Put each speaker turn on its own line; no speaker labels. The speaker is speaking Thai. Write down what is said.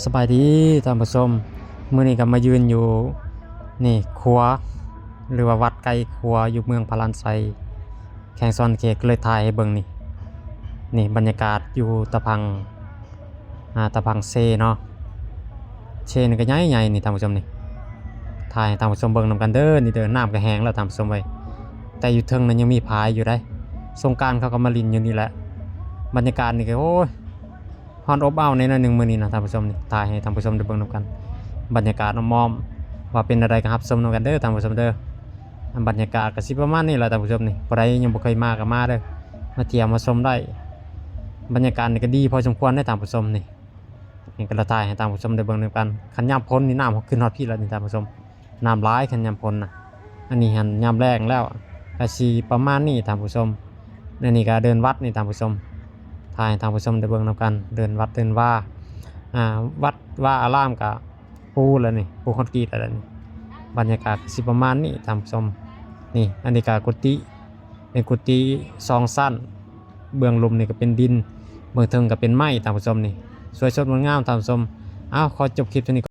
สบายดีท่านผู้ชมมื้อนี้ก็มายืนอยู่นี่ครัวหรือว่าวัดไกลครัวอยู่เมืองพาราณไซแข่งซอนเค้กเลยถ่ายให้เบิ่งนี่บรรยากาศอยู่ตะพังตะพังเซเนาะเชนี่ก็ใหญ่ๆนี่ท่านผู้ชมนี่ถ่ายให้ท่านผู้ชมเบิ่งนำกันเด้อนี่เด้อน้ำก็แห้งแล้วท่านผู้ชมเว้ยแต่อยู่เทิงนั้นยังมีพายอยู่ได้สงกรานต์เขาก็มาลินอยู่นี่แหละบรรยากาศนี่ก็โอ้ย ฮอนอบอ้าวในหนึ่งมื้อนี้นะท่านผู้ชมนี่ถ่ายให้ท่านผู้ชมได้เบิ่งนำกันบรรยากาศอ้อมๆว่าเป็นอะไรกันครับชมนำกันเด้อท่านผู้ชมเด้อบรรยากาศก็สิประมาณนี้แหละท่านผู้ชมนี่ผู้ใดยังบ่เคยมาก็มาเด้อมาเที่ยวมาชมได้บรรยากาศนี่ก็ดีพอสมควรได้ท่านผู้ชมนี่ก็ละถ่ายให้ท่านผู้ชมได้เบิ่งนำกันคันยามพ้นนี่น้ำขึ้นฮอดพี่แล้วนี่ท่านผู้ชมน้ำหลายคันยามพ้นน่ะอันนี้หันยามแรงแล้วก็สิประมาณนี้ท่านผู้ชมอันนี้ก็เดินวัดนี่ท่านผู้ชม ถ่ายทางผู้ชมได้เบิ่งนำกันเดินวัดเดินว่าวัดว่าอารามกับปูแล้วนี่ปูคอนกรีตอะไรนี่บรรยากาศสิประมาณนี้ท่านผู้ชมนี่อันนี้ก็กุฏิเป็นกุฏิสองสั้นเบื้องลมนี่ก็เป็นดินเบื้องเทิงก็เป็นไม้ท่านผู้ชมนี่สวยสดงดงามท่านผู้ชมอ้าวขอจบคลิปเท่านี้